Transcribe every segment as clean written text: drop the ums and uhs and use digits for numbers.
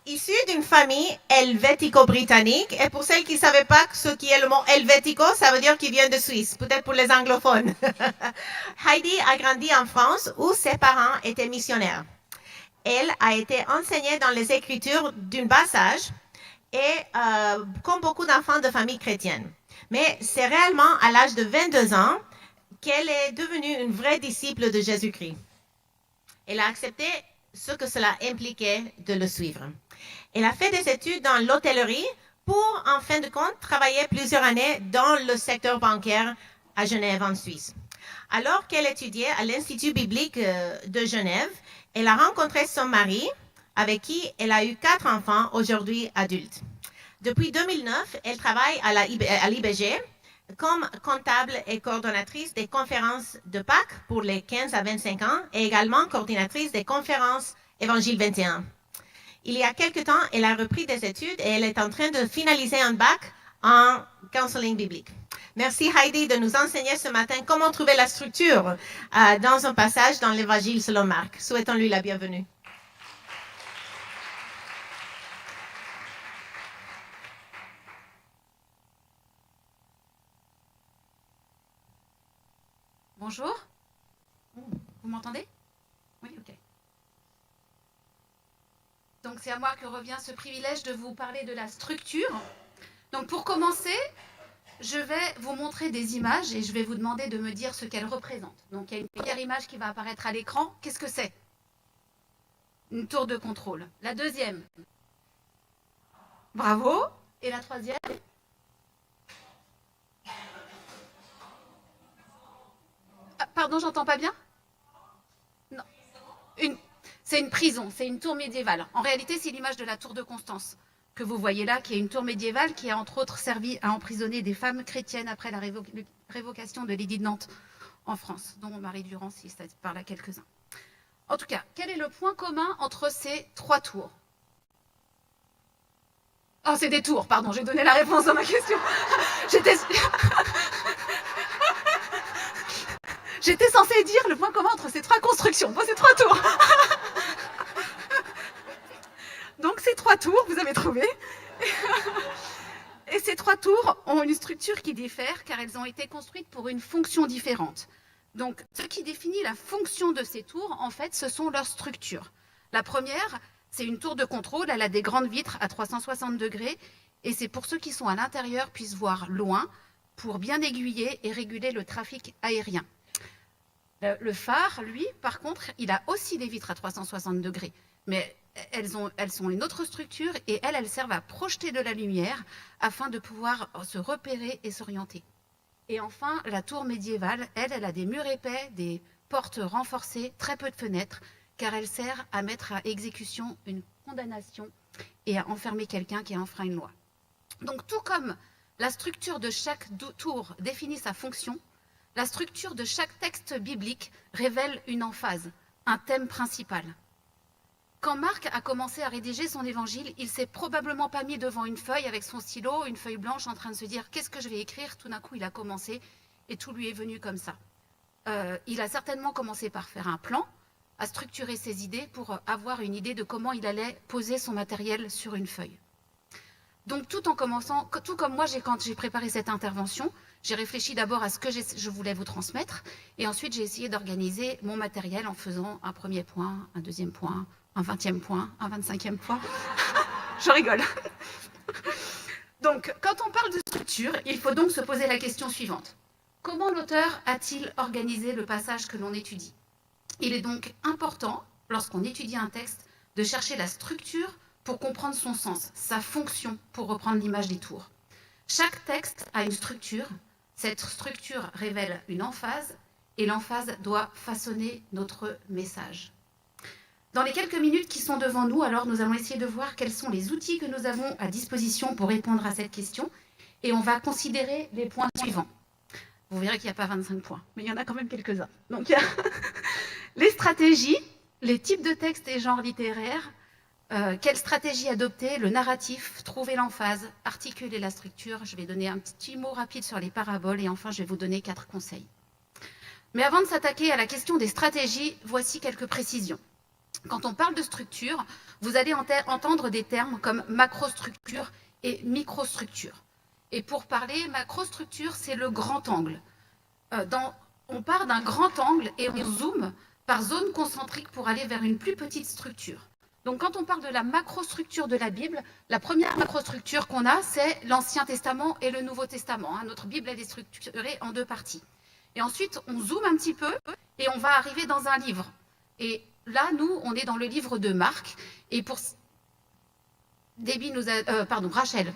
Issu d'une famille helvético-britannique, et pour celles qui ne savaient pas ce qui est le mot helvético, ça veut dire qu'il vient de Suisse, peut-être pour les anglophones. Heidi a grandi en France où ses parents étaient missionnaires. Elle a été enseignée dans les Écritures d'un bas âge, et comme beaucoup d'enfants de familles chrétiennes. Mais c'est réellement à l'âge de 22 ans qu'elle est devenue une vraie disciple de Jésus-Christ. Elle a accepté ce que cela impliquait de le suivre. Elle a fait des études dans l'hôtellerie pour, en fin de compte, travailler plusieurs années dans le secteur bancaire à Genève, en Suisse. Alors qu'elle étudiait à l'Institut biblique de Genève, elle a rencontré son mari, avec qui elle a eu 4 enfants, aujourd'hui adultes. Depuis 2009, elle travaille à l'IBG comme comptable et coordonnatrice des conférences de Pâques pour les 15 à 25 ans et également coordinatrice des conférences Évangile 21. Il y a quelque temps, elle a repris des études et elle est en train de finaliser un bac en counseling biblique. Merci Heidi de nous enseigner ce matin comment trouver la structure dans un passage dans l'Évangile selon Marc. Souhaitons-lui la bienvenue. Bonjour. Vous m'entendez? Oui, ok. Donc c'est à moi que revient ce privilège de vous parler de la structure. Donc pour commencer, je vais vous montrer des images et je vais vous demander de me dire ce qu'elles représentent. Donc il y a une première image qui va apparaître à l'écran. Qu'est-ce que c'est? Une tour de contrôle. La deuxième. Bravo. Et la troisième? Ah, pardon, j'entends pas bien? Non. C'est une prison, c'est une tour médiévale. En réalité, c'est l'image de la tour de Constance que vous voyez là, qui est une tour médiévale qui a entre autres servi à emprisonner des femmes chrétiennes après la révocation de l'édit de Nantes en France, dont Marie Durand, si ça parle à quelques-uns. En tout cas, quel est le point commun entre ces 3 tours? Oh, c'est des tours, pardon, j'ai donné la réponse à ma question. J'étais censée dire le point commun entre ces 3 constructions. Bon, ces 3 tours. Donc ces 3 tours, vous avez trouvé. Et ces 3 tours ont une structure qui diffère car elles ont été construites pour une fonction différente. Donc ce qui définit la fonction de ces tours, en fait, ce sont leurs structures. La première, c'est une tour de contrôle, elle a des grandes vitres à 360 degrés et c'est pour ceux qui sont à l'intérieur puissent voir loin pour bien aiguiller et réguler le trafic aérien. Le phare, lui, par contre, il a aussi des vitres à 360 degrés, mais elles sont une autre structure et elles servent à projeter de la lumière afin de pouvoir se repérer et s'orienter. Et enfin, la tour médiévale, elle a des murs épais, des portes renforcées, très peu de fenêtres, car elle sert à mettre à exécution une condamnation et à enfermer quelqu'un qui a enfreint une loi. Donc tout comme la structure de chaque tour définit sa fonction, la structure de chaque texte biblique révèle une emphase, un thème principal. Quand Marc a commencé à rédiger son évangile, il s'est probablement pas mis devant une feuille avec son stylo, une feuille blanche en train de se dire « qu'est-ce que je vais écrire ?» Tout d'un coup, il a commencé et tout lui est venu comme ça. Il a certainement commencé par faire un plan, à structurer ses idées pour avoir une idée de comment il allait poser son matériel sur une feuille. Donc tout en commençant, tout comme moi quand j'ai préparé cette intervention, j'ai réfléchi d'abord à ce que je voulais vous transmettre et ensuite j'ai essayé d'organiser mon matériel en faisant un premier point, un deuxième point, un 20e point, un 25e point. Je rigole. Donc quand on parle de structure, il faut donc se poser la question suivante. Comment l'auteur a-t-il organisé le passage que l'on étudie? Il est donc important, lorsqu'on étudie un texte, de chercher la structure pour comprendre son sens, sa fonction, pour reprendre l'image des tours. Chaque texte a une structure. Cette structure révèle une emphase et l'emphase doit façonner notre message. Dans les quelques minutes qui sont devant nous, alors nous allons essayer de voir quels sont les outils que nous avons à disposition pour répondre à cette question et on va considérer les points suivants. Vous verrez qu'il n'y a pas 25 points, mais il y en a quand même quelques-uns. Donc, il y a les stratégies, les types de textes et genres littéraires, quelle stratégie adopter, le narratif, trouver l'emphase, articuler la structure. Je vais donner un petit mot rapide sur les paraboles et enfin je vais vous donner 4 conseils. Mais avant de s'attaquer à la question des stratégies, voici quelques précisions. Quand on parle de structure, vous allez entendre des termes comme macrostructure et microstructure. Et pour parler, macrostructure, c'est le grand angle. On part d'un grand angle et on zoome par zone concentrique pour aller vers une plus petite structure. Donc quand on parle de la macrostructure de la Bible, la première macrostructure qu'on a, c'est l'Ancien Testament et le Nouveau Testament. Notre Bible, elle est structurée en 2 parties. Et ensuite, on zoome un petit peu et on va arriver dans un livre. Et là, nous, on est dans le livre de Marc. Et pour Rachel,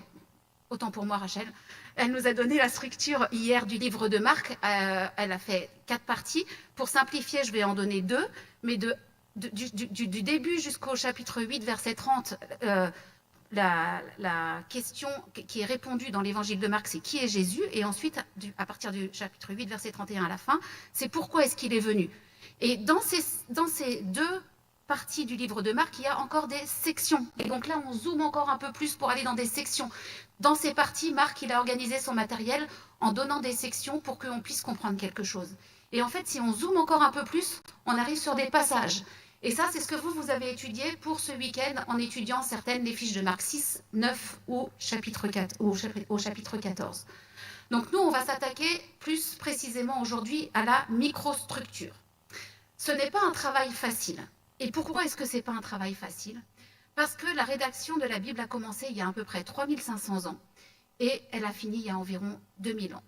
autant pour moi, Rachel, elle nous a donné la structure hier du livre de Marc. Elle a fait 4 parties. Pour simplifier, je vais en donner 2, mais du début jusqu'au chapitre 8, verset 30, la question qui est répondue dans l'évangile de Marc, c'est qui est Jésus? Et ensuite, à partir du chapitre 8, verset 31 à la fin, c'est pourquoi est-ce qu'il est venu? Et dans ces 2 parties du livre de Marc, il y a encore des sections. Et donc là, on zoome encore un peu plus pour aller dans des sections. Dans ces parties, Marc, il a organisé son matériel en donnant des sections pour qu'on puisse comprendre quelque chose. Et en fait, si on zoome encore un peu plus, on arrive sur des passages. Et ça, c'est ce que vous avez étudié pour ce week-end en étudiant certaines des fiches de Marc 6, 9 ou chapitre 4, au chapitre 14. Donc nous, on va s'attaquer plus précisément aujourd'hui à la microstructure. Ce n'est pas un travail facile. Et pourquoi est-ce que ce n'est pas un travail facile? Parce que la rédaction de la Bible a commencé il y a à peu près 3500 ans et elle a fini il y a environ 2000 ans.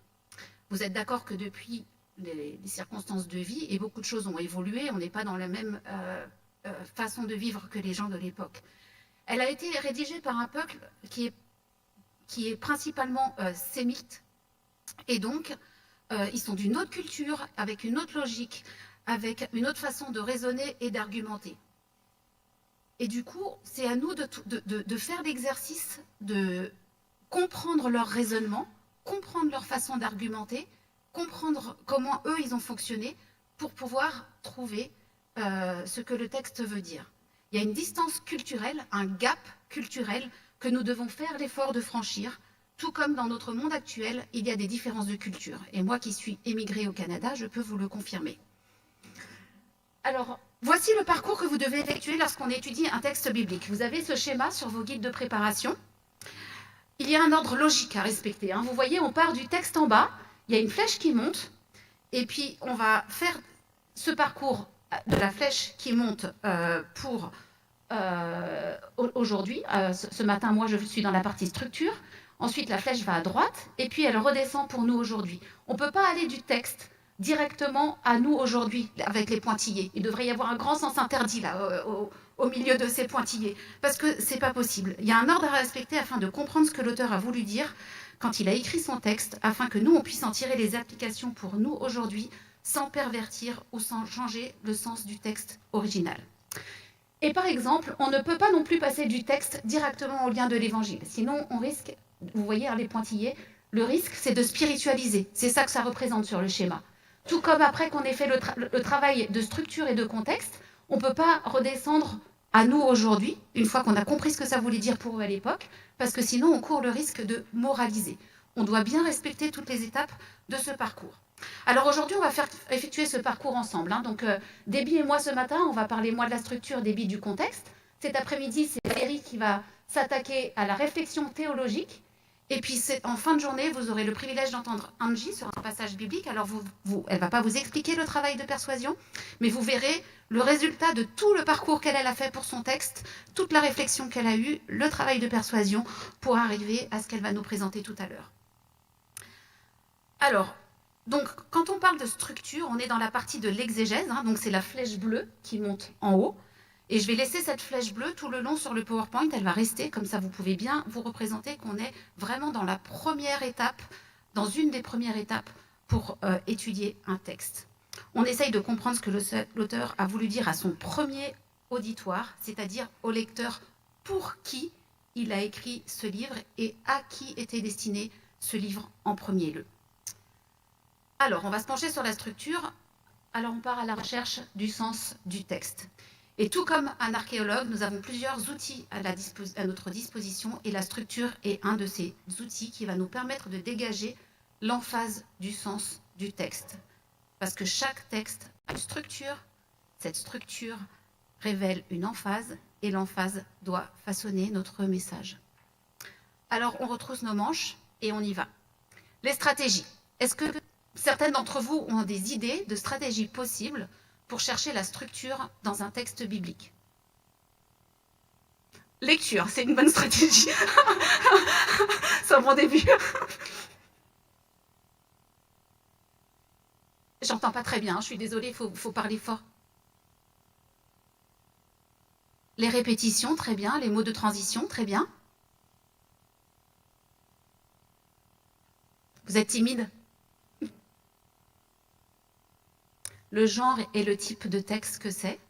Vous êtes d'accord que depuis les circonstances de vie et beaucoup de choses ont évolué, on n'est pas dans la même façon de vivre que les gens de l'époque. Elle a été rédigée par un peuple qui est principalement sémite et donc ils sont d'une autre culture, avec une autre logique, avec une autre façon de raisonner et d'argumenter. Et du coup, c'est à nous de faire l'exercice de comprendre leur raisonnement, comprendre leur façon d'argumenter, comprendre comment eux, ils ont fonctionné pour pouvoir trouver ce que le texte veut dire. Il y a une distance culturelle, un gap culturel que nous devons faire l'effort de franchir, tout comme dans notre monde actuel, il y a des différences de culture. Et moi qui suis émigrée au Canada, je peux vous le confirmer. Alors, voici le parcours que vous devez effectuer lorsqu'on étudie un texte biblique. Vous avez ce schéma sur vos guides de préparation. Il y a un ordre logique à respecter. Vous voyez, on part du texte en bas, il y a une flèche qui monte, et puis on va faire ce parcours de la flèche qui monte pour aujourd'hui. Ce matin, moi, je suis dans la partie structure. Ensuite, la flèche va à droite, et puis elle redescend pour nous aujourd'hui. On ne peut pas aller du texte directement à nous aujourd'hui avec les pointillés. Il devrait y avoir un grand sens interdit là au milieu de ces pointillés parce que c'est pas possible. Il y a un ordre à respecter afin de comprendre ce que l'auteur a voulu dire quand il a écrit son texte, afin que nous on puisse en tirer les applications pour nous aujourd'hui sans pervertir ou sans changer le sens du texte original. Et par exemple, on ne peut pas non plus passer du texte directement au lien de l'évangile, sinon on risque, vous voyez les pointillés, le risque c'est de spiritualiser, c'est ça que ça représente sur le schéma. Tout comme après qu'on ait fait le travail de structure et de contexte, on ne peut pas redescendre à nous aujourd'hui, une fois qu'on a compris ce que ça voulait dire pour eux à l'époque, parce que sinon on court le risque de moraliser. On doit bien respecter toutes les étapes de ce parcours. Alors aujourd'hui, on va effectuer ce parcours ensemble. Donc Déby et moi ce matin, on va parler moi de la structure, Déby du contexte. Cet après-midi, c'est Valérie qui va s'attaquer à la réflexion théologique. Et puis en fin de journée, vous aurez le privilège d'entendre Angie sur un passage biblique. Alors elle ne va pas vous expliquer le travail de persuasion, mais vous verrez le résultat de tout le parcours qu'elle a fait pour son texte, toute la réflexion qu'elle a eue, le travail de persuasion pour arriver à ce qu'elle va nous présenter tout à l'heure. Alors, donc, quand on parle de structure, on est dans la partie de l'exégèse. Donc c'est la flèche bleue qui monte en haut. Et je vais laisser cette flèche bleue tout le long sur le PowerPoint. Elle va rester, comme ça vous pouvez bien vous représenter qu'on est vraiment dans la première étape, dans une des premières étapes pour étudier un texte. On essaye de comprendre ce que l'auteur a voulu dire à son premier auditoire, c'est-à-dire au lecteur pour qui il a écrit ce livre et à qui était destiné ce livre en premier lieu. Alors, on va se pencher sur la structure. Alors, on part à la recherche du sens du texte. Et tout comme un archéologue, nous avons plusieurs outils à notre disposition et la structure est un de ces outils qui va nous permettre de dégager l'emphase du sens du texte. Parce que chaque texte a une structure, cette structure révèle une emphase et l'emphase doit façonner notre message. Alors, on retrousse nos manches et on y va. Les stratégies. Est-ce que certaines d'entre vous ont des idées de stratégies possibles pour chercher la structure dans un texte biblique? Lecture, c'est une bonne stratégie. C'est un bon début. J'entends pas très bien, je suis désolée, il faut parler fort. Les répétitions, très bien. Les mots de transition, très bien. Vous êtes timide? Le genre et le type de texte que c'est?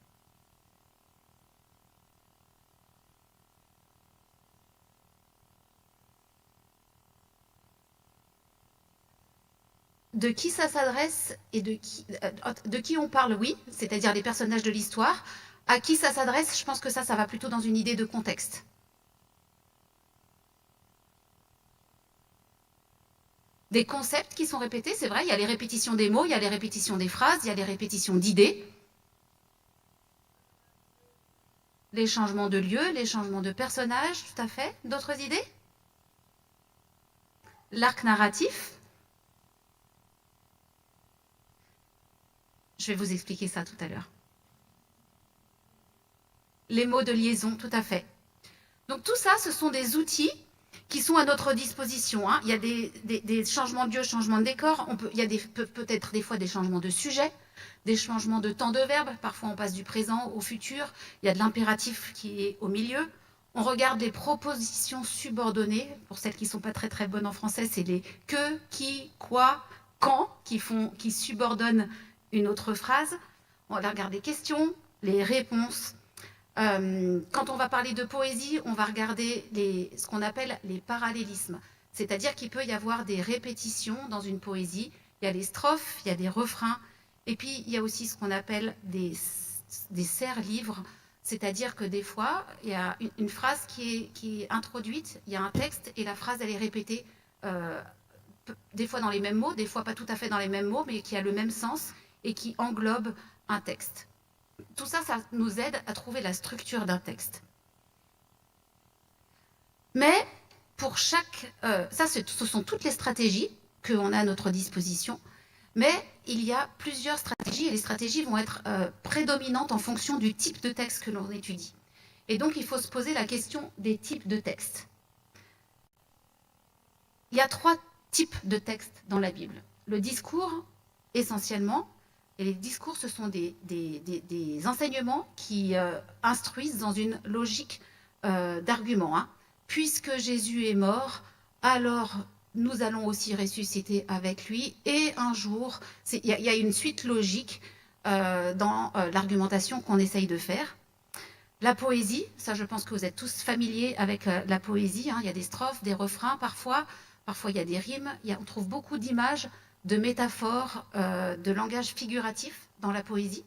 De qui ça s'adresse et de qui on parle, oui, c'est-à-dire les personnages de l'histoire. À qui ça s'adresse, je pense que ça va plutôt dans une idée de contexte. Des concepts qui sont répétés, c'est vrai, il y a les répétitions des mots, il y a les répétitions des phrases, il y a les répétitions d'idées. Les changements de lieu, les changements de personnages, tout à fait. D'autres idées? L'arc narratif. Je vais vous expliquer ça tout à l'heure. Les mots de liaison, tout à fait. Donc tout ça, ce sont des outils qui sont à notre disposition. Hein. Il y a des changements de lieu, changements de décor. Il y a peut-être des fois des changements de sujet, des changements de temps de verbe. Parfois, on passe du présent au futur. Il y a de l'impératif qui est au milieu. On regarde les propositions subordonnées. Pour celles qui ne sont pas très très bonnes en français, c'est les que, qui, quoi, quand qui subordonnent une autre phrase. On va regarder les questions, les réponses. Quand on va parler de poésie, on va regarder ce qu'on appelle les parallélismes. C'est-à-dire qu'il peut y avoir des répétitions dans une poésie. Il y a les strophes, il y a des refrains. Et puis, il y a aussi ce qu'on appelle des serre-livres. C'est-à-dire que des fois, il y a une phrase qui est introduite, il y a un texte et la phrase, elle est répétée des fois dans les mêmes mots, des fois pas tout à fait dans les mêmes mots, mais qui a le même sens et qui englobe un texte. Tout ça, ça nous aide à trouver la structure d'un texte. Mais pour chaque... ce sont toutes les stratégies qu'on a à notre disposition. Mais il y a plusieurs stratégies et les stratégies vont être prédominantes en fonction du type de texte que l'on étudie. Et donc, il faut se poser la question des types de textes. Il y a 3 types de textes dans la Bible. Le discours, essentiellement. Et les discours, ce sont des enseignements qui instruisent dans une logique d'argument. Hein. Puisque Jésus est mort, alors nous allons aussi ressusciter avec lui. Et un jour, il y a une suite logique dans l'argumentation qu'on essaye de faire. La poésie, ça je pense que vous êtes tous familiers avec la poésie. Hein. Il y a des strophes, des refrains parfois il y a des rimes. On trouve beaucoup d'images, de métaphores, de langage figuratif dans la poésie.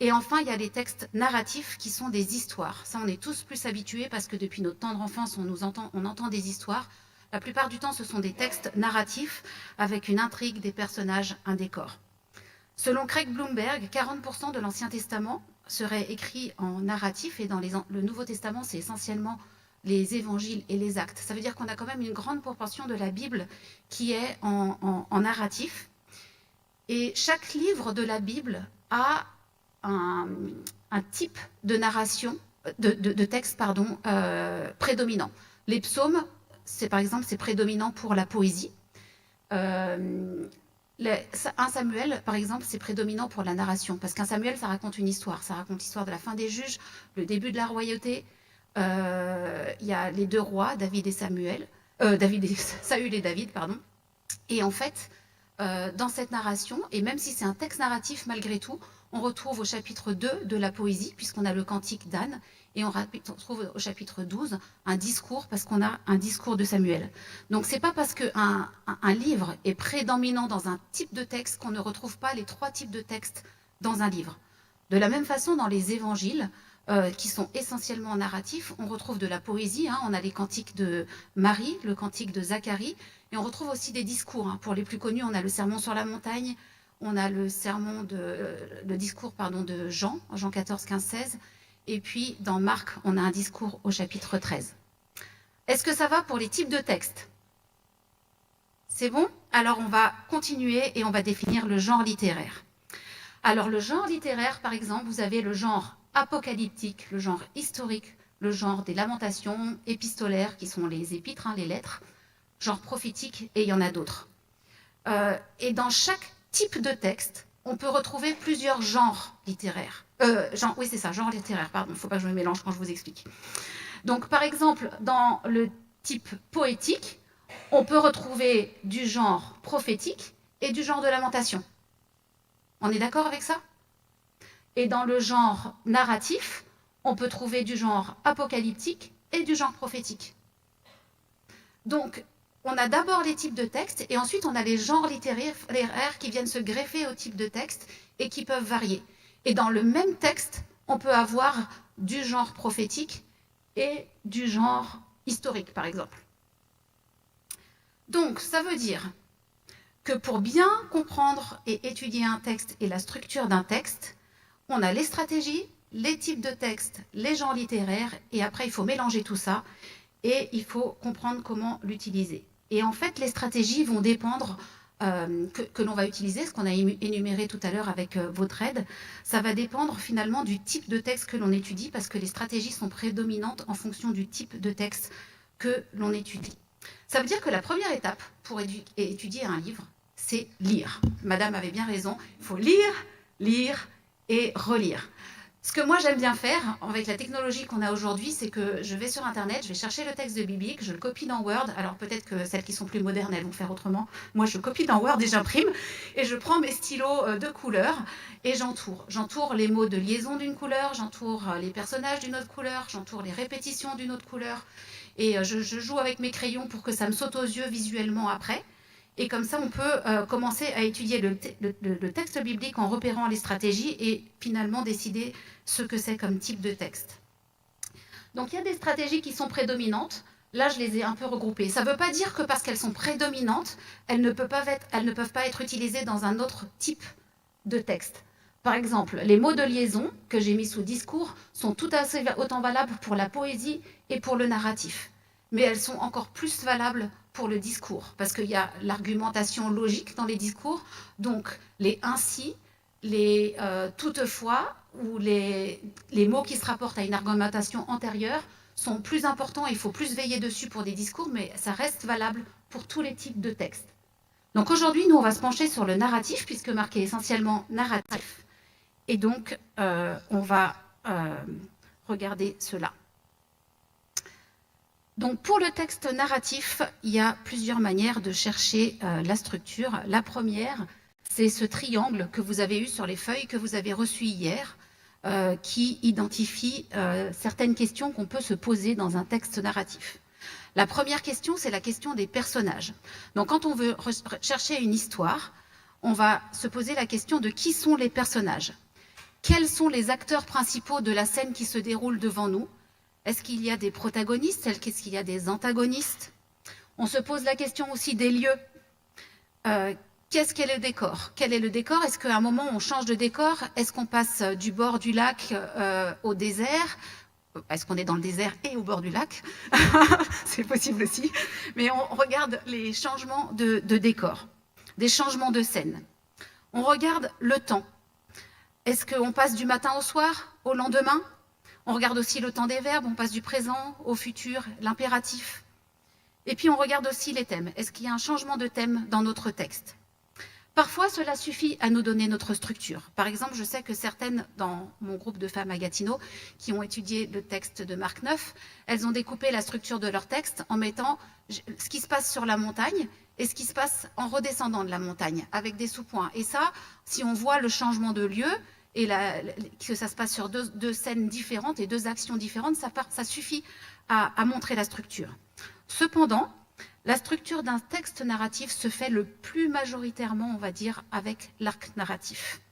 Et enfin, il y a les textes narratifs qui sont des histoires. Ça, on est tous plus habitués parce que depuis notre tendre enfance, on entend des histoires. La plupart du temps, ce sont des textes narratifs avec une intrigue, des personnages, un décor. Selon Craig Blomberg, 40% de l'Ancien Testament serait écrit en narratif et dans le Nouveau Testament, c'est essentiellement les évangiles et les actes. Ça veut dire qu'on a quand même une grande proportion de la Bible qui est en narratif. Et chaque livre de la Bible a un type de narration, de texte prédominant. Les psaumes, par exemple, c'est prédominant pour la poésie. 1 Samuel, par exemple, c'est prédominant pour la narration, parce qu'un Samuel, ça raconte une histoire. Ça raconte l'histoire de la fin des juges, le début de la royauté. Il y a les 2 rois, Saül et David, pardon. Et en fait, dans cette narration, et même si c'est un texte narratif malgré tout, on retrouve au chapitre 2 de la poésie, puisqu'on a le cantique d'Anne, et on retrouve au chapitre 12 un discours, parce qu'on a un discours de Samuel. Donc c'est pas parce qu'un livre est prédominant dans un type de texte qu'on ne retrouve pas les 3 types de textes dans un livre. De la même façon, dans les évangiles, qui sont essentiellement narratifs, on retrouve de la poésie, hein, on a les cantiques de Marie, le cantique de Zacharie, et on retrouve aussi des discours. Hein. Pour les plus connus, on a le Sermon sur la montagne, on a le discours de Jean 14, 15, 16, et puis dans Marc, on a un discours au chapitre 13. Est-ce que ça va pour les types de textes? C'est bon? Alors on va continuer et on va définir le genre littéraire. Alors le genre littéraire, par exemple, vous avez le genre apocalyptique, le genre historique, le genre des lamentations épistolaires, qui sont les épîtres, les lettres, genre prophétique, et il y en a d'autres. Et dans chaque type de texte, on peut retrouver plusieurs genres littéraires. Genre littéraire, pardon, il ne faut pas que je me mélange quand je vous explique. Donc par exemple, dans le type poétique, on peut retrouver du genre prophétique et du genre de lamentation. On est d'accord avec ça? Et dans le genre narratif, on peut trouver du genre apocalyptique et du genre prophétique. Donc, on a d'abord les types de textes et ensuite on a les genres littéraires qui viennent se greffer au type de texte et qui peuvent varier. Et dans le même texte, on peut avoir du genre prophétique et du genre historique, par exemple. Donc, ça veut dire que pour bien comprendre et étudier un texte et la structure d'un texte, on a les stratégies, les types de textes, les genres littéraires, et après il faut mélanger tout ça et il faut comprendre comment l'utiliser. Et en fait, les stratégies vont dépendre que l'on va utiliser, ce qu'on a énuméré tout à l'heure avec votre aide, ça va dépendre finalement du type de texte que l'on étudie parce que les stratégies sont prédominantes en fonction du type de texte que l'on étudie. Ça veut dire que la première étape pour étudier un livre, c'est lire. Madame avait bien raison, il faut lire, lire et relire. Ce que moi j'aime bien faire avec la technologie qu'on a aujourd'hui, c'est que je vais sur Internet, je vais chercher le texte de biblique, je le copie dans Word. Alors peut-être que celles qui sont plus modernes, elles vont faire autrement. Moi, je copie dans Word et j'imprime. Et je prends mes stylos de couleur et j'entoure. J'entoure les mots de liaison d'une couleur, j'entoure les personnages d'une autre couleur, j'entoure les répétitions d'une autre couleur. Et je joue avec mes crayons pour que ça me saute aux yeux visuellement après. Et comme ça, on peut commencer à étudier le texte biblique en repérant les stratégies et finalement décider ce que c'est comme type de texte. Donc il y a des stratégies qui sont prédominantes. Là, je les ai un peu regroupées. Ça ne veut pas dire que parce qu'elles sont prédominantes, elles ne peuvent pas être utilisées dans un autre type de texte. Par exemple, les mots de liaison que j'ai mis sous discours sont tout autant valables pour la poésie et pour le narratif. Mais elles sont encore plus valables pour le discours, parce qu'il y a l'argumentation logique dans les discours, donc les ainsi, les toutefois, ou les mots qui se rapportent à une argumentation antérieure sont plus importants, il faut plus veiller dessus pour des discours, mais ça reste valable pour tous les types de textes. Donc aujourd'hui, nous, on va se pencher sur le narratif, puisque Marc est essentiellement narratif, et donc on va regarder cela. Donc pour le texte narratif, il y a plusieurs manières de chercher la structure. La première, c'est ce triangle que vous avez eu sur les feuilles que vous avez reçues hier, qui identifie certaines questions qu'on peut se poser dans un texte narratif. La première question, c'est la question des personnages. Donc quand on veut chercher une histoire, on va se poser la question de qui sont les personnages. Quels sont les acteurs principaux de la scène qui se déroule devant nous? Est-ce qu'il y a des protagonistes? Est-ce qu'il y a des antagonistes? On se pose la question aussi des lieux. Qu'est-ce qu'est le décor? Quel est le décor? Est-ce qu'à un moment, on change de décor? Est-ce qu'on passe du bord du lac au désert? Est-ce qu'on est dans le désert et au bord du lac? C'est possible aussi. Mais on regarde les changements de décor, des changements de scène. On regarde le temps. Est-ce qu'on passe du matin au soir, au lendemain? On regarde aussi le temps des verbes, on passe du présent au futur, l'impératif. Et puis on regarde aussi les thèmes. Est-ce qu'il y a un changement de thème dans notre texte? Parfois, cela suffit à nous donner notre structure. Par exemple, je sais que certaines, dans mon groupe de femmes à Gatineau, qui ont étudié le texte de Marc 9, elles ont découpé la structure de leur texte en mettant ce qui se passe sur la montagne et ce qui se passe en redescendant de la montagne, avec des sous-points. Et ça, si on voit le changement de lieu, et que ça se passe sur deux scènes différentes et deux actions différentes, ça suffit à montrer la structure. Cependant, la structure d'un texte narratif se fait le plus majoritairement, on va dire, avec l'arc narratif.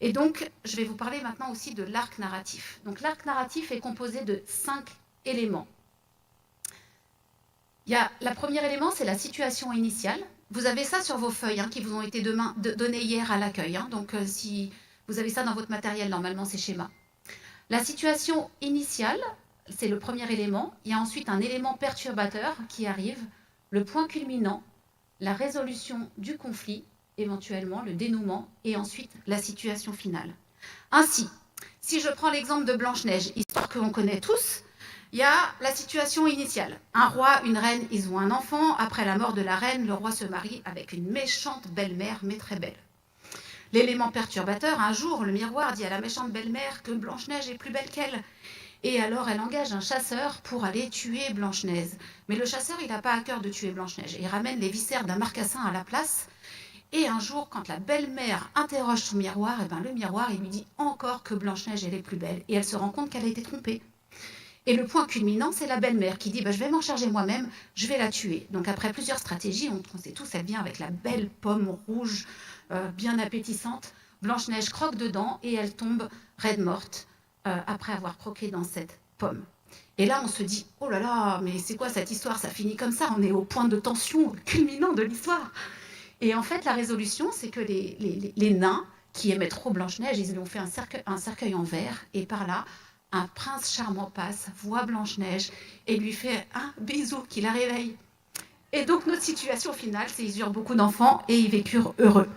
Et donc, je vais vous parler maintenant aussi de l'arc narratif. Donc, l'arc narratif est composé de 5 éléments. Le premier élément, c'est la situation initiale. vous avez ça sur vos feuilles qui vous ont été données hier à l'accueil. Donc, si vous avez ça dans votre matériel, normalement, ces schémas. La situation initiale, c'est le premier élément. Il y a ensuite un élément perturbateur qui arrive, le point culminant, la résolution du conflit, éventuellement le dénouement, et ensuite la situation finale. Ainsi, si je prends l'exemple de Blanche-Neige, histoire que l'on connaît tous, il y a la situation initiale. Un roi, une reine, ils ont un enfant. Après la mort de la reine, le roi se marie avec une méchante belle-mère, mais très belle. L'élément perturbateur, un jour, le miroir dit à la méchante belle-mère que Blanche-Neige est plus belle qu'elle. Et alors, elle engage un chasseur pour aller tuer Blanche-Neige. Mais le chasseur, il n'a pas à cœur de tuer Blanche-Neige. Il ramène les viscères d'un marcassin à la place. Et un jour, quand la belle-mère interroge son miroir, le miroir, il lui dit encore que Blanche-Neige, elle est plus belle. Et elle se rend compte qu'elle a été trompée. Et le point culminant, c'est la belle-mère qui dit je vais m'en charger moi-même, je vais la tuer. Donc après plusieurs stratégies, on sait tous, elle vient avec la belle pomme rouge, bien appétissante. Blanche-Neige croque dedans et elle tombe raide morte après avoir croqué dans cette pomme. Et là, on se dit oh là là, mais c'est quoi cette histoire? Ça finit comme ça, on est au point de tension culminant de l'histoire. Et en fait, la résolution, c'est que les nains qui aimaient trop Blanche-Neige, ils lui ont fait un cercueil en verre et par là, un prince charmant passe, voit Blanche-Neige et lui fait un bisou qui la réveille. Et donc notre situation finale, c'est qu'ils eurent beaucoup d'enfants et ils vécurent heureux.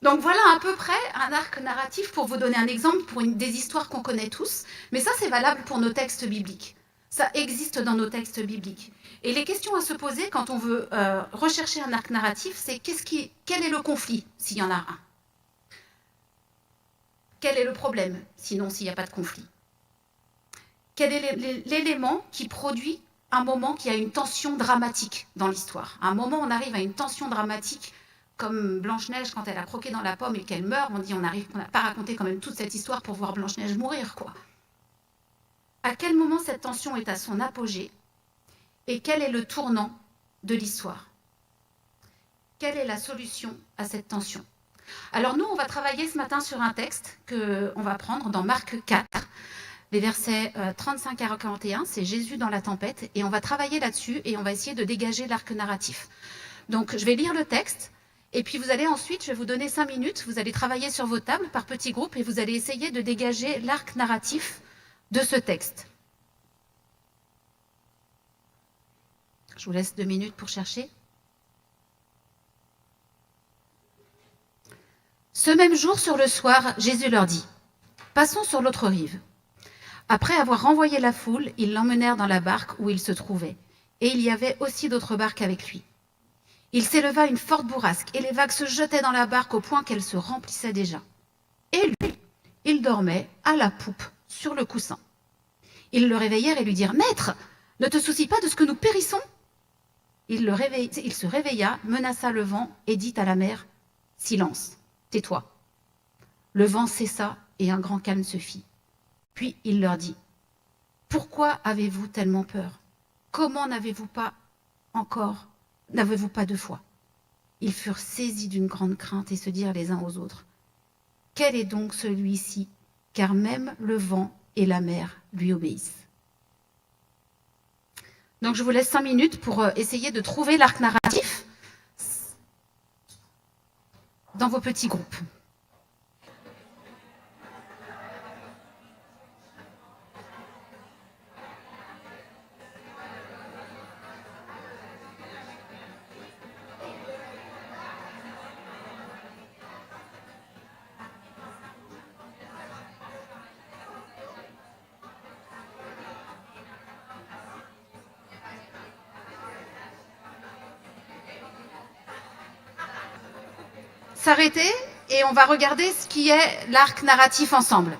Donc voilà à peu près un arc narratif pour vous donner un exemple pour des histoires qu'on connaît tous. Mais ça, c'est valable pour nos textes bibliques. Ça existe dans nos textes bibliques. Et les questions à se poser quand on veut rechercher un arc narratif, c'est quel est le conflit, s'il y en a un? Quel est le problème, sinon s'il n'y a pas de conflit? Quel est l'élément qui produit un moment qui a une tension dramatique dans l'histoire? À un moment, on arrive à une tension dramatique, comme Blanche-Neige, quand elle a croqué dans la pomme et qu'elle meurt, on dit on n'a pas raconté quand même toute cette histoire pour voir Blanche-Neige mourir, quoi. À quel moment cette tension est à son apogée? Et quel est le tournant de l'histoire? Quelle est la solution à cette tension? Alors nous, on va travailler ce matin sur un texte qu'on va prendre dans Marc 4, les versets 35 à 41, c'est Jésus dans la tempête, et on va travailler là-dessus et on va essayer de dégager l'arc narratif. Donc je vais lire le texte, et puis vous allez ensuite, je vais vous donner 5 minutes, vous allez travailler sur vos tables par petits groupes et vous allez essayer de dégager l'arc narratif de ce texte. Je vous laisse 2 minutes pour chercher. Ce même jour, sur le soir, Jésus leur dit « Passons sur l'autre rive. » Après avoir renvoyé la foule, ils l'emmenèrent dans la barque où il se trouvait, et il y avait aussi d'autres barques avec lui. Il s'éleva une forte bourrasque, et les vagues se jetaient dans la barque au point qu'elle se remplissait déjà. Et lui, il dormait à la poupe, sur le coussin. Ils le réveillèrent et lui dirent « Maître, ne te soucie pas de ce que nous périssons ?» Il se réveilla, menaça le vent et dit à la mer « Silence, tais-toi. » Le vent cessa et un grand calme se fit. Puis il leur dit « Pourquoi avez-vous tellement peur? Comment n'avez-vous pas de foi ?» Ils furent saisis d'une grande crainte et se dirent les uns aux autres « Quel est donc celui-ci, car même le vent et la mer lui obéissent ?» Donc je vous laisse 5 minutes pour essayer de trouver l'arc narratif dans vos petits groupes. S'arrêter et on va regarder ce qui est l'arc narratif ensemble.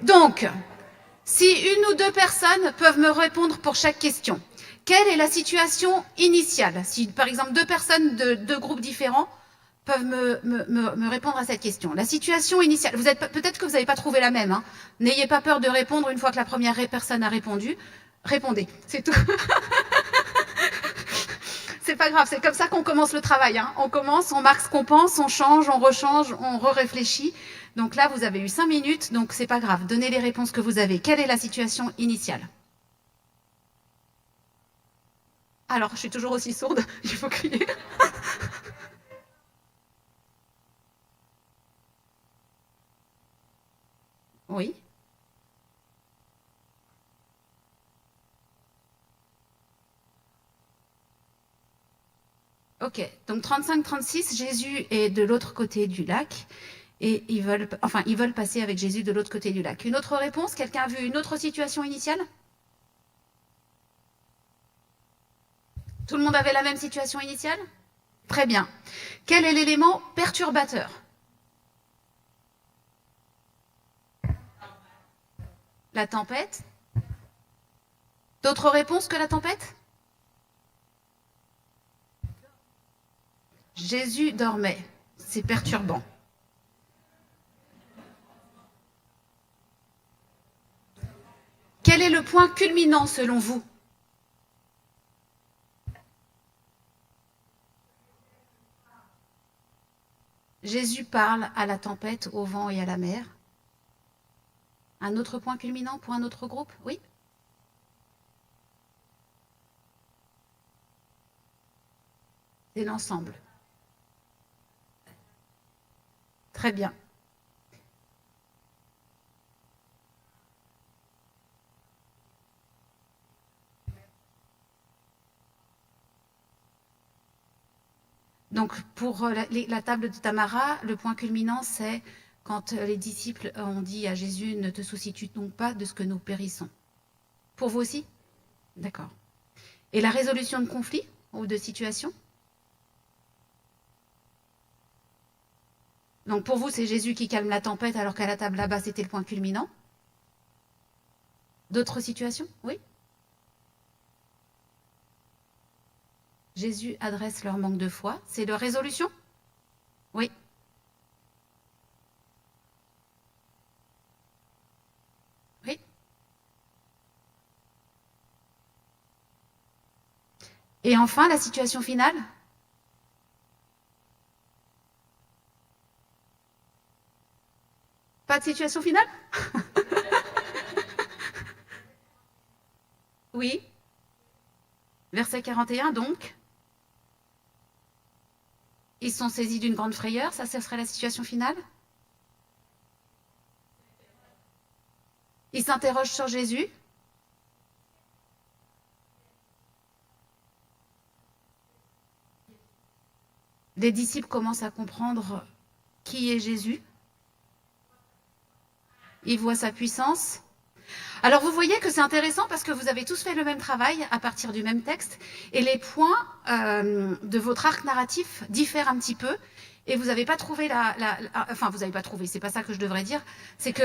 Donc, si une ou deux personnes peuvent me répondre pour chaque question, quelle est la situation initiale? Si par exemple 2 personnes de 2 groupes différents peuvent me répondre à cette question. La situation initiale, peut-être que vous n'avez pas trouvé la même. N'ayez pas peur de répondre une fois que la première personne a répondu. Répondez, c'est tout. C'est pas grave, c'est comme ça qu'on commence le travail. On commence, on marque ce qu'on pense, on change, on rechange, on réfléchit. Donc là, vous avez eu 5 minutes, donc c'est pas grave. Donnez les réponses que vous avez. Quelle est la situation initiale? Alors, je suis toujours aussi sourde, il faut crier. Oui. Ok, donc 35-36, Jésus est de l'autre côté du lac et ils veulent passer avec Jésus de l'autre côté du lac. Une autre réponse? Quelqu'un a vu une autre situation initiale? Tout le monde avait la même situation initiale? Très bien. Quel est l'élément perturbateur? La tempête? D'autres réponses que la tempête? Jésus dormait. C'est perturbant. Quel est le point culminant selon vous? Jésus parle à la tempête, au vent et à la mer. Un autre point culminant pour un autre groupe? Oui? C'est l'ensemble. Très bien. Donc, pour la table de Tamara, le point culminant, c'est quand les disciples ont dit à Jésus, ne te soucies-tu donc pas de ce que nous périssons? Pour vous aussi? D'accord. Et la résolution de conflits ou de situations? Donc, pour vous, c'est Jésus qui calme la tempête, alors qu'à la table là-bas, c'était le point culminant. D'autres situations? Oui? Jésus adresse leur manque de foi. C'est leur résolution? Oui. Oui. Et enfin, la situation finale? Pas de situation finale? Oui. Verset 41, donc. Ils sont saisis d'une grande frayeur, ça, ce serait la situation finale? Ils s'interrogent sur Jésus. Les disciples commencent à comprendre qui est Jésus. Ils voient sa puissance. Alors vous voyez que c'est intéressant parce que vous avez tous fait le même travail à partir du même texte et les points de votre arc narratif diffèrent un petit peu et vous n'avez pas trouvé enfin vous n'avez pas trouvé, c'est pas ça que je devrais dire, c'est que,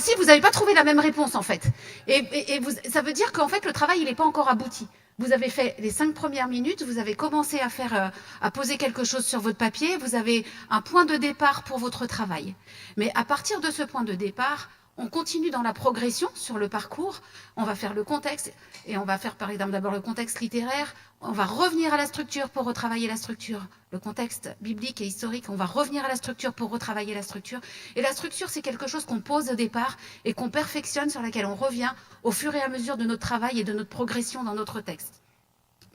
si vous n'avez pas trouvé la même réponse en fait et ça veut dire qu'en fait le travail il n'est pas encore abouti. Vous avez fait les 5 premières minutes, vous avez commencé à poser quelque chose sur votre papier, vous avez un point de départ pour votre travail. Mais à partir de ce point de départ, on continue dans la progression sur le parcours, on va faire le contexte, et on va faire par exemple d'abord le contexte littéraire, on va revenir à la structure pour retravailler la structure, le contexte biblique et historique, on va revenir à la structure pour retravailler la structure, et la structure c'est quelque chose qu'on pose au départ et qu'on perfectionne, sur laquelle on revient au fur et à mesure de notre travail et de notre progression dans notre texte.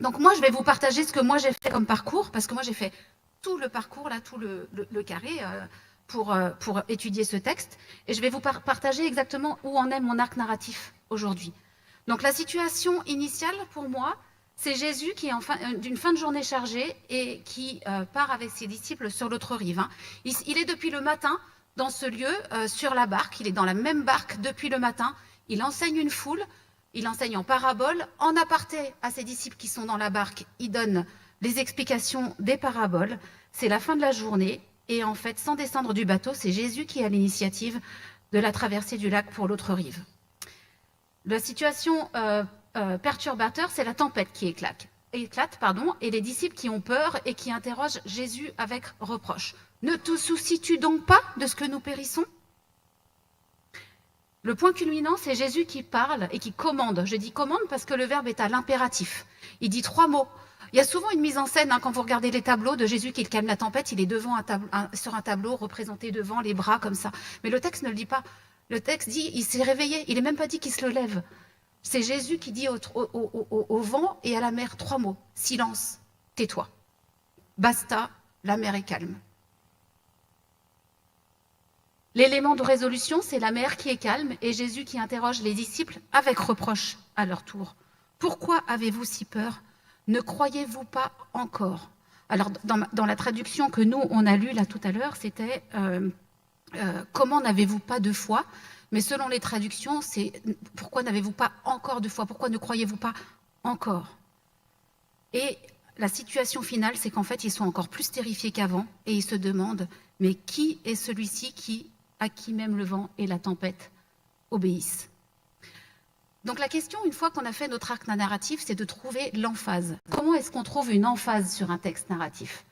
Donc moi je vais vous partager ce que moi j'ai fait comme parcours, parce que moi j'ai fait tout le parcours, là, tout le carré, pour étudier ce texte. Et je vais vous partager exactement où en est mon arc narratif aujourd'hui. Donc la situation initiale pour moi, c'est Jésus qui est d'une fin de journée chargée et qui part avec ses disciples sur l'autre rive. Hein. Il est depuis le matin dans ce lieu, sur la barque. Il est dans la même barque depuis le matin. Il enseigne une foule. Il enseigne en parabole. En aparté à ses disciples qui sont dans la barque, il donne les explications des paraboles. C'est la fin de la journée. Et en fait, sans descendre du bateau, c'est Jésus qui a l'initiative de la traversée du lac pour l'autre rive. La situation perturbateur, c'est la tempête qui éclate, et les disciples qui ont peur et qui interrogent Jésus avec reproche. Ne te soucies-tu donc pas de ce que nous périssons? Le point culminant, c'est Jésus qui parle et qui commande. Je dis commande parce que le verbe est à l'impératif. Il dit 3 mots. Il y a souvent une mise en scène, hein, quand vous regardez les tableaux de Jésus qui calme la tempête, il est devant sur un tableau, représenté devant, les bras comme ça. Mais le texte ne le dit pas. Le texte dit, il s'est réveillé, il n'est même pas dit qu'il se le lève. C'est Jésus qui dit au vent et à la mer 3 mots. Silence, tais-toi. Basta, la mer est calme. L'élément de résolution, c'est la mer qui est calme et Jésus qui interroge les disciples avec reproche à leur tour. Pourquoi avez-vous si peur? Ne croyez-vous pas encore? Alors, dans la traduction que nous, on a lue là tout à l'heure, c'était comment n'avez-vous pas de foi? Mais selon les traductions, c'est pourquoi n'avez-vous pas encore de foi? Pourquoi ne croyez-vous pas encore? Et la situation finale, c'est qu'en fait, ils sont encore plus terrifiés qu'avant et ils se demandent, mais qui est celui-ci à qui même le vent et la tempête obéissent? Donc la question, une fois qu'on a fait notre arc narratif, c'est de trouver l'emphase. Comment est-ce qu'on trouve une emphase sur un texte narratif?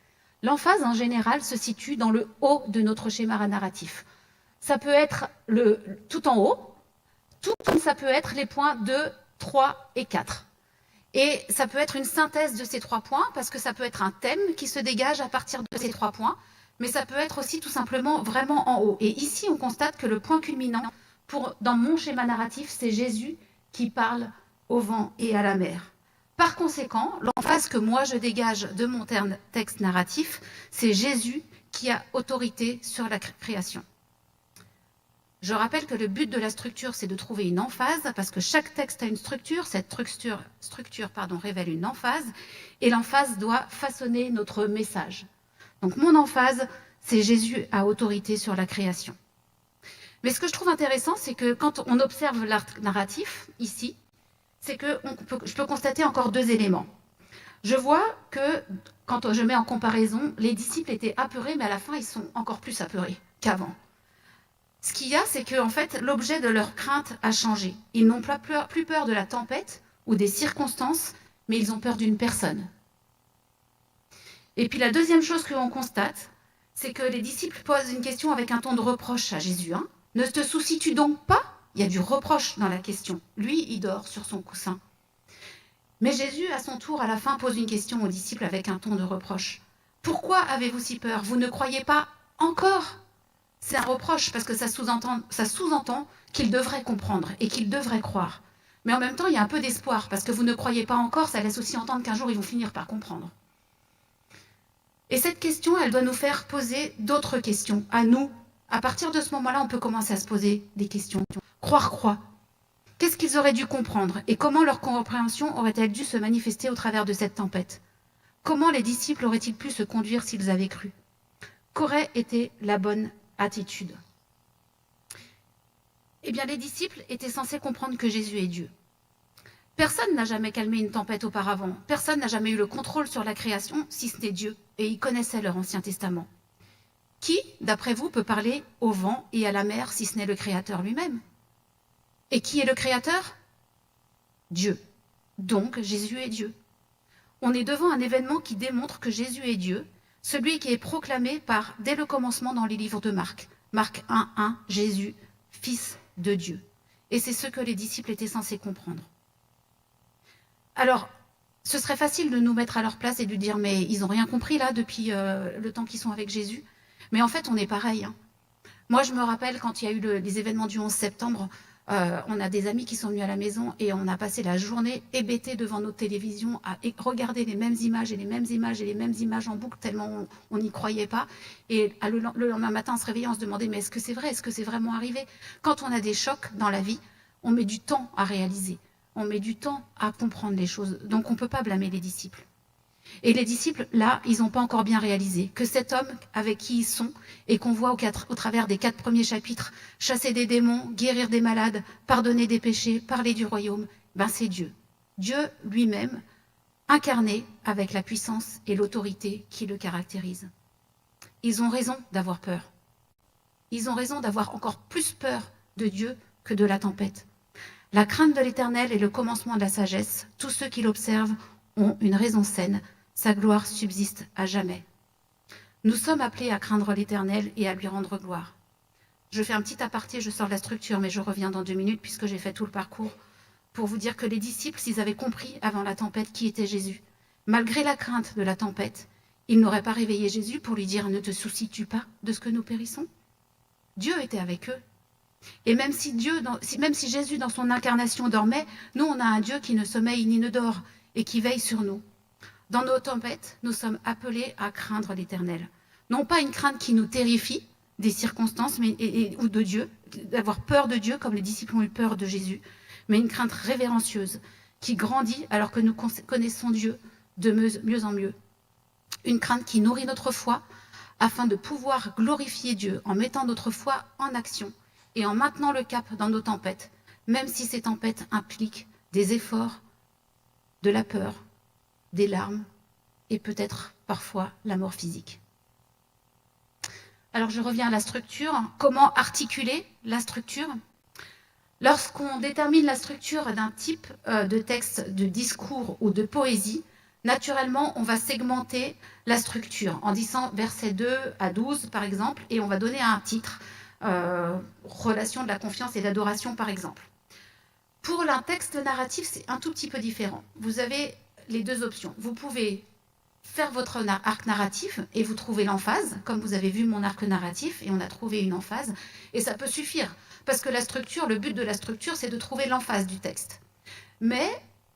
L'emphase, en général, se situe dans le haut de notre schéma narratif. Ça peut être tout en haut, tout comme ça peut être les points 2, 3 et 4. Et ça peut être une synthèse de ces 3 points, parce que ça peut être un thème qui se dégage à partir de ces 3 points, mais ça peut être aussi tout simplement vraiment en haut. Et ici, on constate que le point culminant, dans mon schéma narratif, c'est Jésus qui parle au vent et à la mer. Par conséquent, l'emphase que moi je dégage de mon texte narratif, c'est Jésus qui a autorité sur la création. Je rappelle que le but de la structure, c'est de trouver une emphase, parce que chaque texte a une structure. Cette structure révèle une emphase, et l'emphase doit façonner notre message. Donc mon emphase, c'est Jésus a autorité sur la création. Mais ce que je trouve intéressant, c'est que quand on observe l'arc narratif, ici, c'est que je peux constater encore 2 éléments. Je vois que, quand je mets en comparaison, les disciples étaient apeurés, mais à la fin, ils sont encore plus apeurés qu'avant. Ce qu'il y a, c'est que en fait, l'objet de leur crainte a changé. Ils n'ont plus peur de la tempête ou des circonstances, mais ils ont peur d'une personne. Et puis la deuxième chose que l'on constate, c'est que les disciples posent une question avec un ton de reproche à Jésus. Ne te soucies-tu donc pas? Il y a du reproche dans la question. Lui, il dort sur son coussin. Mais Jésus, à son tour, à la fin, pose une question aux disciples avec un ton de reproche. Pourquoi avez-vous si peur? Vous ne croyez pas encore? C'est un reproche parce que ça sous-entend qu'ils devraient comprendre et qu'ils devraient croire. Mais en même temps, il y a un peu d'espoir parce que vous ne croyez pas encore, ça laisse aussi entendre qu'un jour, ils vont finir par comprendre. Et cette question, elle doit nous faire poser d'autres questions à nous. À partir de ce moment-là, on peut commencer à se poser des questions. Croire quoi? Qu'est-ce qu'ils auraient dû comprendre? Et comment leur compréhension aurait-elle dû se manifester au travers de cette tempête? Comment les disciples auraient-ils pu se conduire s'ils avaient cru? Qu'aurait été la bonne attitude? Eh bien, les disciples étaient censés comprendre que Jésus est Dieu. Personne n'a jamais calmé une tempête auparavant. Personne n'a jamais eu le contrôle sur la création, si ce n'est Dieu. Et ils connaissaient leur Ancien Testament. Qui, d'après vous, peut parler au vent et à la mer, si ce n'est le Créateur lui-même? Et qui est le Créateur? Dieu. Donc, Jésus est Dieu. On est devant un événement qui démontre que Jésus est Dieu, celui qui est proclamé dès le commencement dans les livres de Marc. Marc 1:1, Jésus, Fils de Dieu. Et c'est ce que les disciples étaient censés comprendre. Alors, ce serait facile de nous mettre à leur place et de dire, mais ils n'ont rien compris là depuis le temps qu'ils sont avec Jésus. Mais en fait, on est pareil. Moi, je me rappelle quand il y a eu les événements du 11 septembre, on a des amis qui sont venus à la maison et on a passé la journée hébétés devant nos télévisions à regarder les mêmes images et les mêmes images et les mêmes images en boucle tellement on n'y croyait pas. Et le lendemain matin, on se réveillait, on se demandait mais est-ce que c'est vrai? Est-ce que c'est vraiment arrivé? Quand on a des chocs dans la vie, on met du temps à réaliser. On met du temps à comprendre les choses. Donc on ne peut pas blâmer les disciples. Et les disciples, là, ils n'ont pas encore bien réalisé que cet homme avec qui ils sont et qu'on voit au travers des 4 premiers chapitres, chasser des démons, guérir des malades, pardonner des péchés, parler du royaume, c'est Dieu. Dieu lui-même, incarné avec la puissance et l'autorité qui le caractérisent. Ils ont raison d'avoir peur. Ils ont raison d'avoir encore plus peur de Dieu que de la tempête. La crainte de l'Éternel est le commencement de la sagesse. Tous ceux qui l'observent ont une raison saine. Sa gloire subsiste à jamais. Nous sommes appelés à craindre l'Éternel et à lui rendre gloire. Je fais un petit aparté, je sors de la structure, mais je reviens dans 2 minutes puisque j'ai fait tout le parcours pour vous dire que les disciples, s'ils avaient compris avant la tempête qui était Jésus, malgré la crainte de la tempête, ils n'auraient pas réveillé Jésus pour lui dire « Ne te soucies-tu pas de ce que nous périssons ?» Dieu était avec eux. Et même si Jésus, dans son incarnation, dormait, nous, on a un Dieu qui ne sommeille ni ne dort et qui veille sur nous. Dans nos tempêtes, nous sommes appelés à craindre l'Éternel. Non pas une crainte qui nous terrifie des circonstances ou de Dieu, d'avoir peur de Dieu comme les disciples ont eu peur de Jésus, mais une crainte révérencieuse qui grandit alors que nous connaissons Dieu de mieux en mieux. Une crainte qui nourrit notre foi afin de pouvoir glorifier Dieu en mettant notre foi en action et en maintenant le cap dans nos tempêtes, même si ces tempêtes impliquent des efforts, de la peur, des larmes et peut-être parfois la mort physique. Alors je reviens à la structure. Comment articuler la structure ? Lorsqu'on détermine la structure d'un type de texte, de discours ou de poésie, naturellement, on va segmenter la structure en disant verset 2 à 12, par exemple, et on va donner un titre, relation de la confiance et d'adoration, par exemple. Pour un texte narratif, c'est un tout petit peu différent. Vous avez les deux options. Vous pouvez faire votre arc narratif et vous trouvez l'emphase, comme vous avez vu mon arc narratif, et on a trouvé une emphase, et ça peut suffire, parce que la structure, le but de la structure, c'est de trouver l'emphase du texte. Mais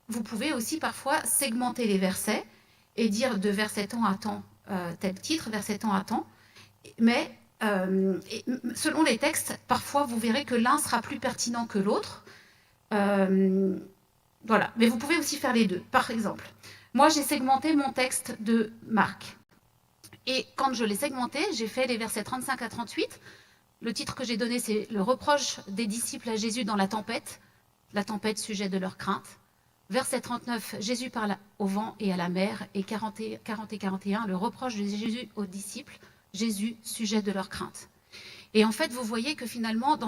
vous pouvez aussi parfois segmenter les versets et dire de verset temps à temps tel titre, verset temps à temps, mais selon les textes, parfois vous verrez que l'un sera plus pertinent que l'autre. Voilà, mais vous pouvez aussi faire les deux. Par exemple, moi j'ai segmenté mon texte de Marc. Et quand je l'ai segmenté, j'ai fait les versets 35 à 38. Le titre que j'ai donné, c'est « Le reproche des disciples à Jésus dans la tempête », sujet de leur crainte. Verset 39, Jésus parle au vent et à la mer. Et 40 et 41, le reproche de Jésus aux disciples, Jésus, sujet de leur crainte. Et en fait, vous voyez que finalement,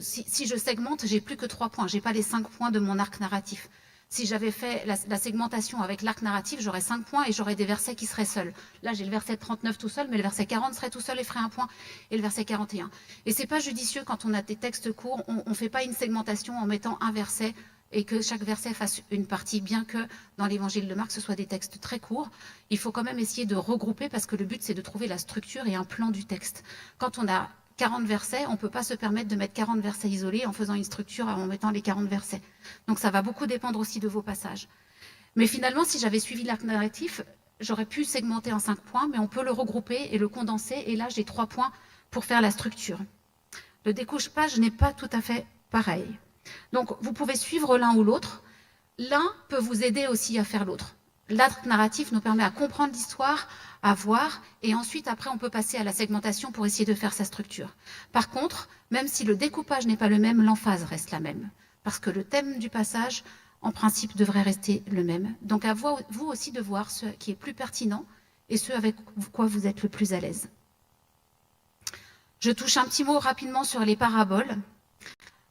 si je segmente, j'ai plus que 3 points. Je n'ai pas les 5 points de mon arc narratif. Si j'avais fait la segmentation avec l'arc narratif, j'aurais 5 points et j'aurais des versets qui seraient seuls. Là, j'ai le verset 39 tout seul, mais le verset 40 serait tout seul et ferait 1 point, et le verset 41. Et c'est pas judicieux quand on a des textes courts, on ne fait pas une segmentation en mettant un verset et que chaque verset fasse une partie, bien que dans l'évangile de Marc, ce soit des textes très courts. Il faut quand même essayer de regrouper parce que le but, c'est de trouver la structure et un plan du texte. Quand on a 40 versets, on ne peut pas se permettre de mettre 40 versets isolés en faisant une structure en mettant les 40 versets. Donc ça va beaucoup dépendre aussi de vos passages. Mais finalement, si j'avais suivi l'arc narratif, j'aurais pu segmenter en 5 points, mais on peut le regrouper et le condenser. Et là, j'ai 3 points pour faire la structure. Le découpage n'est pas tout à fait pareil. Donc vous pouvez suivre l'un ou l'autre. L'un peut vous aider aussi à faire l'autre. L'arc narratif nous permet à comprendre l'histoire, à voir, et ensuite, après, on peut passer à la segmentation pour essayer de faire sa structure. Par contre, même si le découpage n'est pas le même, l'emphase reste la même, parce que le thème du passage, en principe, devrait rester le même. Donc, à vous aussi de voir ce qui est plus pertinent et ce avec quoi vous êtes le plus à l'aise. Je touche un petit mot rapidement sur les paraboles,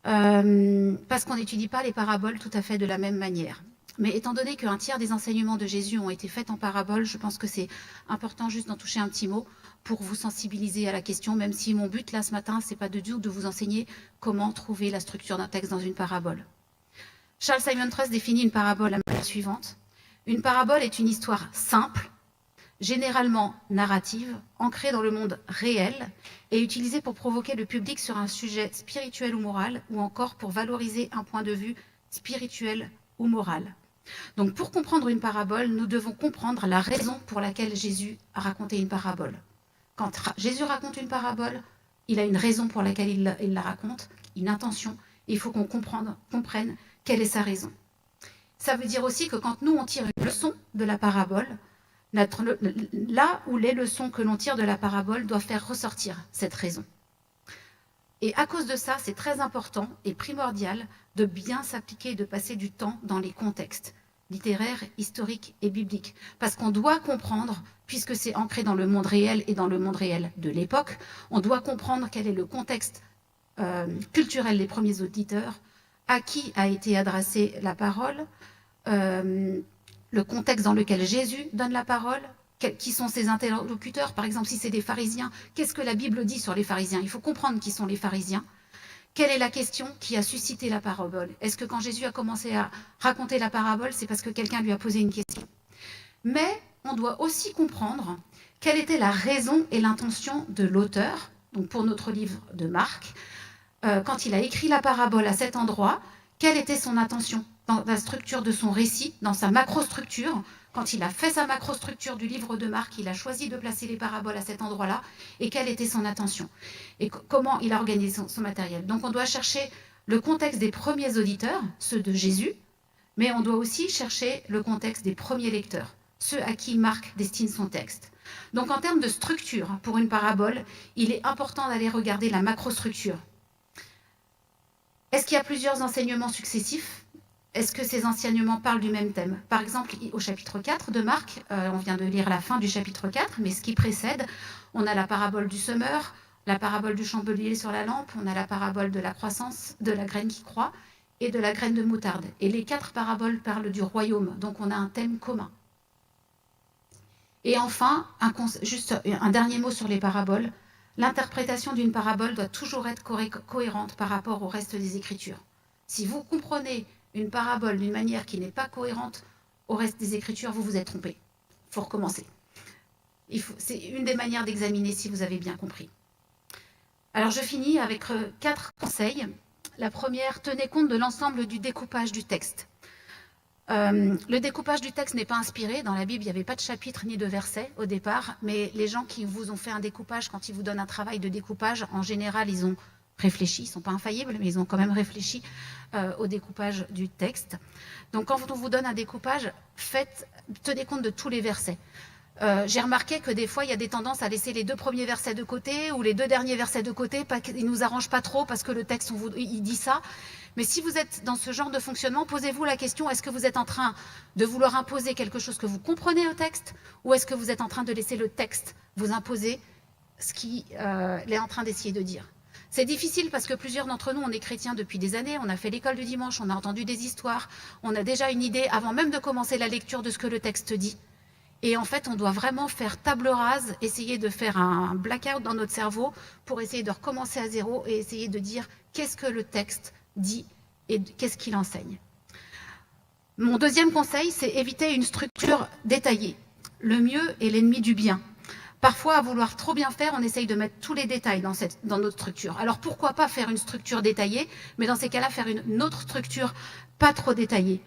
parce qu'on n'étudie pas les paraboles tout à fait de la même manière. Mais étant donné qu'un tiers des enseignements de Jésus ont été faits en parabole, je pense que c'est important juste d'en toucher un petit mot pour vous sensibiliser à la question, même si mon but là ce matin, c'est pas de vous enseigner comment trouver la structure d'un texte dans une parabole. Charles Simon Trust définit une parabole de la manière suivante. Une parabole est une histoire simple, généralement narrative, ancrée dans le monde réel et utilisée pour provoquer le public sur un sujet spirituel ou moral, ou encore pour valoriser un point de vue spirituel ou moral. Donc pour comprendre une parabole, nous devons comprendre la raison pour laquelle Jésus a raconté une parabole. Quand Jésus raconte une parabole, il a une raison pour laquelle il la raconte, une intention, et il faut qu'on comprenne quelle est sa raison. Ça veut dire aussi que quand nous on tire une leçon de la parabole, là où les leçons que l'on tire de la parabole doivent faire ressortir cette raison. Et à cause de ça, c'est très important et primordial de bien s'appliquer et de passer du temps dans les contextes littéraires, historiques et bibliques. Parce qu'on doit comprendre, puisque c'est ancré dans le monde réel et dans le monde réel de l'époque, on doit comprendre quel est le contexte culturel des premiers auditeurs, à qui a été adressée la parole, le contexte dans lequel Jésus donne la parole, qui sont ses interlocuteurs. Par exemple, si c'est des pharisiens, qu'est-ce que la Bible dit sur les pharisiens? Il faut comprendre qui sont les pharisiens. Quelle est la question qui a suscité la parabole? Est-ce que quand Jésus a commencé à raconter la parabole, c'est parce que quelqu'un lui a posé une question? Mais on doit aussi comprendre quelle était la raison et l'intention de l'auteur, donc pour notre livre de Marc, quand il a écrit la parabole à cet endroit, quelle était son intention dans la structure de son récit, dans sa macrostructure. Quand il a fait sa macrostructure du livre de Marc, il a choisi de placer les paraboles à cet endroit-là, et quelle était son intention, et comment il a organisé son matériel. Donc on doit chercher le contexte des premiers auditeurs, ceux de Jésus, mais on doit aussi chercher le contexte des premiers lecteurs, ceux à qui Marc destine son texte. Donc en termes de structure, pour une parabole, il est important d'aller regarder la macrostructure. Est-ce qu'il y a plusieurs enseignements successifs? Est-ce que ces enseignements parlent du même thème? Par exemple, au chapitre 4 de Marc, on vient de lire la fin du chapitre 4, mais ce qui précède, on a la parabole du semeur, la parabole du chandelier sur la lampe, on a la parabole de la croissance, de la graine qui croît, et de la graine de moutarde. Et les 4 paraboles parlent du royaume, donc on a un thème commun. Et enfin, juste un dernier mot sur les paraboles. L'interprétation d'une parabole doit toujours être cohérente par rapport au reste des Écritures. Si vous comprenez une parabole d'une manière qui n'est pas cohérente au reste des Écritures, vous vous êtes trompé. Il faut recommencer. C'est une des manières d'examiner si vous avez bien compris. Alors je finis avec 4 conseils. La première, tenez compte de l'ensemble du découpage du texte. Le découpage du texte n'est pas inspiré. Dans la Bible, il n'y avait pas de chapitre ni de versets au départ, mais les gens qui vous ont fait un découpage, quand ils vous donnent un travail de découpage, en général, ils ont réfléchi, ils ne sont pas infaillibles, mais ils ont quand même réfléchi au découpage du texte. Donc quand on vous donne un découpage, tenez compte de tous les versets. J'ai remarqué que des fois, il y a des tendances à laisser les 2 premiers versets de côté ou les 2 derniers versets de côté. Ils ne nous arrangent pas trop parce que le texte, il dit ça. Mais si vous êtes dans ce genre de fonctionnement, posez-vous la question, est-ce que vous êtes en train de vouloir imposer quelque chose que vous comprenez au texte, ou est-ce que vous êtes en train de laisser le texte vous imposer ce qu'il est en train d'essayer de dire? C'est difficile parce que plusieurs d'entre nous, on est chrétiens depuis des années, on a fait l'école du dimanche, on a entendu des histoires, on a déjà une idée avant même de commencer la lecture de ce que le texte dit. Et en fait, on doit vraiment faire table rase, essayer de faire un blackout dans notre cerveau pour essayer de recommencer à zéro et essayer de dire qu'est-ce que le texte dit et qu'est-ce qu'il enseigne. Mon deuxième conseil, c'est éviter une structure détaillée. Le mieux est l'ennemi du bien. Parfois, à vouloir trop bien faire, on essaye de mettre tous les détails dans notre structure. Alors pourquoi pas faire une structure détaillée, mais dans ces cas-là, faire une autre structure pas trop détaillée.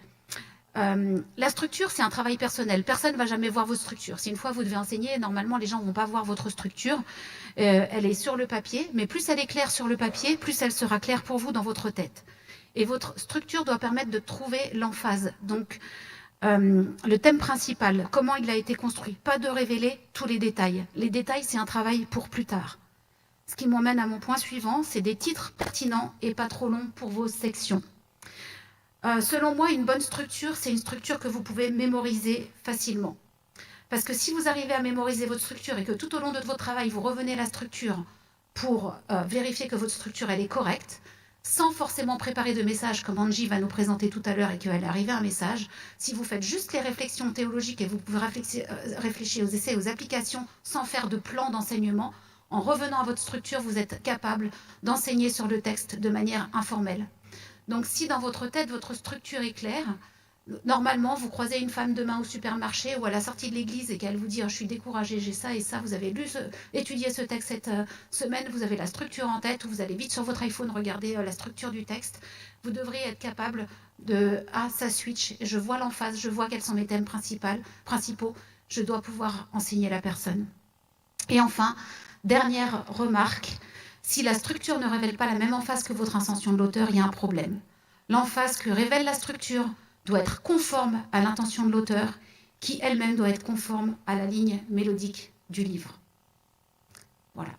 La structure, c'est un travail personnel. Personne ne va jamais voir votre structure. Si une fois vous devez enseigner, normalement, les gens ne vont pas voir votre structure. Elle est sur le papier, mais plus elle est claire sur le papier, plus elle sera claire pour vous dans votre tête. Et votre structure doit permettre de trouver l'emphase. Donc, le thème principal, comment il a été construit. Pas de révéler tous les détails. Les détails, c'est un travail pour plus tard. Ce qui m'emmène à mon point suivant, c'est des titres pertinents et pas trop longs pour vos sections. Selon moi, une bonne structure, c'est une structure que vous pouvez mémoriser facilement. Parce que si vous arrivez à mémoriser votre structure et que tout au long de votre travail, vous revenez à la structure pour vérifier que votre structure, elle est correcte, sans forcément préparer de message comme Angie va nous présenter tout à l'heure et qu'elle est arrivée à un message, si vous faites juste les réflexions théologiques et vous pouvez réfléchir aux essais, aux applications, sans faire de plan d'enseignement, en revenant à votre structure, vous êtes capable d'enseigner sur le texte de manière informelle. Donc si dans votre tête, votre structure est claire, normalement, vous croisez une femme demain au supermarché ou à la sortie de l'église et qu'elle vous dit « je suis découragée, j'ai ça et ça », vous avez étudié ce texte cette semaine, vous avez la structure en tête, ou vous allez vite sur votre iPhone regarder la structure du texte, vous devriez être capable de « ah, ça switch, je vois l'emphase, je vois quels sont mes thèmes principaux, je dois pouvoir enseigner la personne ». Et enfin, dernière remarque, si la structure ne révèle pas la même emphase que votre intention de l'auteur, il y a un problème. L'emphase que révèle la structure doit être conforme à l'intention de l'auteur, qui elle-même doit être conforme à la ligne mélodique du livre. Voilà.